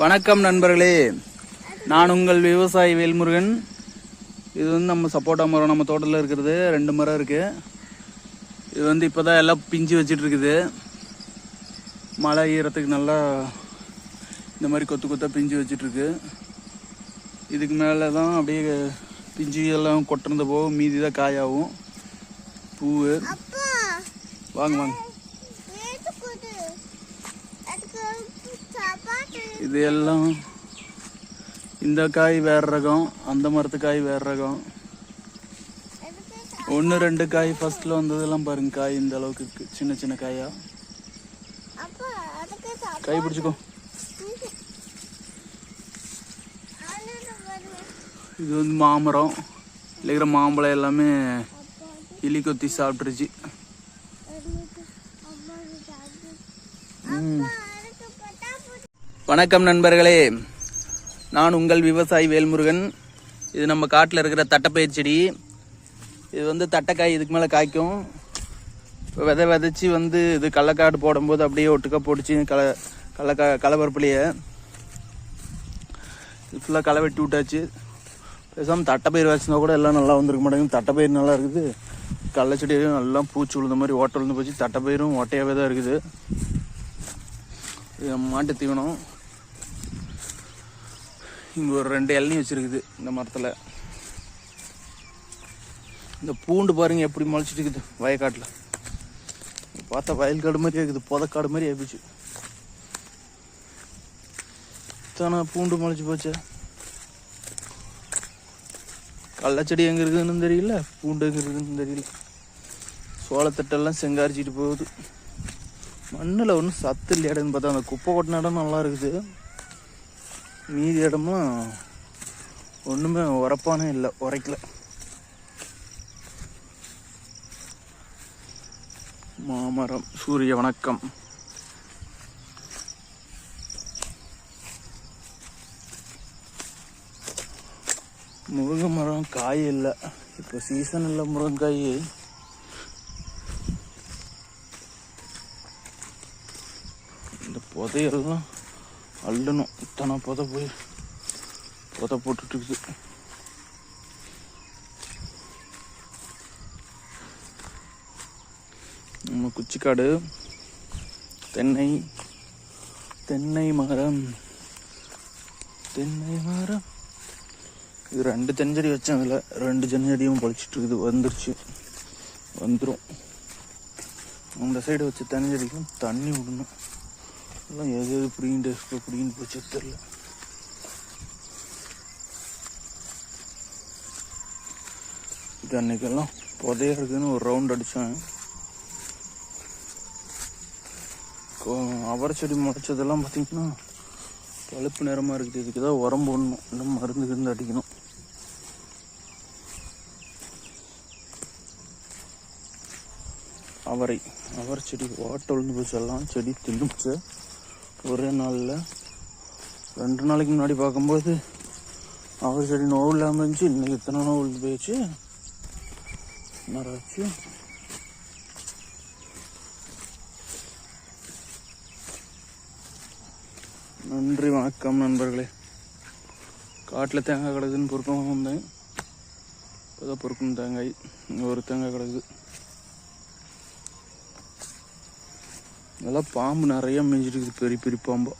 வணக்கம் நண்பர்களே, நான் உங்கள் விவசாயி வேல்முருகன். இது வந்து நம்ம சப்போட்டா மரம் நம்ம தோட்டத்தில் இருக்கிறது. 2 மரம் இருக்குது. இது வந்து இப்போ தான் எல்லாம் பிஞ்சு வச்சிட்டு இருக்குது. மழை ஈரத்துக்கு நல்லா இந்த மாதிரி கொத்து கொத்தாக பிஞ்சு வச்சிட்ருக்கு. இதுக்கு மேலே தான் அப்படியே பிஞ்சு எல்லாம் கொட்டுறது போக மீதி தான் காயாகும். பூ வாங்க வாங்க. இது எல்லாம் இந்த காய் வேற ரகம், அந்த மரத்து காய் வேற ரகம். 1-2 காய் ஃபர்ஸ்ட்ல வந்ததெல்லாம் பாருங்க, காய் இந்த அளவுக்கு இருக்கு, சின்ன சின்ன காயா. கை பிடிச்சிக்கோ. இது வந்து மாமரம். இருக்கிற மாம்பழம் எல்லாமே கிளி கொத்தி சாப்பிட்டுருச்சு. வணக்கம் நண்பர்களே, நான் உங்கள் விவசாயி வேல்முருகன். இது நம்ம காட்டில் இருக்கிற தட்டைப்பயிர் செடி. இது வந்து தட்டைக்காய் இதுக்கு மேலே காய்க்கும். இப்போ விதைச்சி வந்து இது கடலக்காடு போடும்போது அப்படியே ஒட்டுக்கா போட்டுச்சு களைப்பரப்புலையே. இது ஃபுல்லாக களை வெட்டி விட்டாச்சு. பேசாமல் தட்டைப்பயிர் வச்சுருந்தா கூட எல்லாம் நல்லா வந்துருக்க மாட்டேங்குது. தட்டைப்பயிர் நல்லா இருக்குது, கடலை செடியும் நல்லா பூச்சி விழுந்த மாதிரி ஓட்டை விழுந்து போச்சு. தட்டைப்பயிரும் ஓட்டையாகவே தான் இருக்குது. இது மாட்டு தீவனம். இங்கே ஒரு 2 இளநீ வச்சுருக்குது இந்த மரத்தில். இந்த பூண்டு பாருங்கள் எப்படி முளைச்சிட்டு இருக்குது வயக்காட்டில். பார்த்தா வயல்காடு மாதிரி இருக்குது, புதக்காடு மாதிரி ஆயிடுச்சு. தானே பூண்டு முளைச்சி போச்சு. கடலச்செடி எங்கே இருக்குதுன்னு தெரியல, பூண்டு எங்கே இருக்குதுன்னு தெரியல. சோளத்தட்டெல்லாம் செங்காரிச்சிட்டு போகுது. மண்ணில் ஒன்றும் சத்து இல்லை. இடம்னு பார்த்தா அந்த குப்பை கொட்டின இடம் நல்லா இருக்குது. மீதி இடமும் ஒன்றுமே உரப்பானே இல்லை, உரைக்கல. மாமரம். சூரிய வணக்கம். முருங்கை மரம் காய் இல்லை, இப்போ சீசன் இல்லை முருங்கைக்காய். இந்த புதையெல்லாம் அள்ளணும். இத்தனை புதை போய் புதை போட்டுட்டு இருக்குது. நம்ம குச்சிக்காடு. தென்னை மரம். இது 2 தென்செடி வச்சேன். அதில் 2 தென்செடியும் பொழிச்சிட்டு இருக்குது. வந்துடும். அந்த சைடு வச்ச தென்செடிக்கும் தண்ணி விடணும். எல்லாம் எது பிடிங்கிட்டு போச்சு தெரியல. இது அன்னைக்கெல்லாம் புதையா இருக்குன்னு ஒரு ரவுண்ட் அடித்தேன். அவரை செடி முளைச்சதெல்லாம் பார்த்தீங்கன்னா பழுப்பு நேரமாக இருக்குது. இதுக்கு தான் உரம் போடணும், இல்லை மருந்து அடிக்கணும். அவரை செடி வாட்டை விழுந்து போச்சு. எல்லாம் செடி தின்னுச்சு ஒரே நாளில். 2 நாளைக்கு முன்னாடி பார்க்கும்போது அவரை செடி நோவு இல்லாமல் இருந்துச்சு. இன்னைக்கு இத்தனை நோவு விழுந்து போயிடுச்சு. மராச்சு. நன்றி, வணக்கம் நண்பர்களே. காட்டில் தேங்காய் கிடக்குதுன்னு பொறுக்கமாக வந்தேன். இப்போதான் பொறுக்கணும் தேங்காய். இங்கே ஒரு தேங்காய் கிடக்குது. இதெல்லாம் பாம்பு நிறைய மேய்ஞ்சிட்டு இருக்குது, பெரிய பெரிய பாம்பு.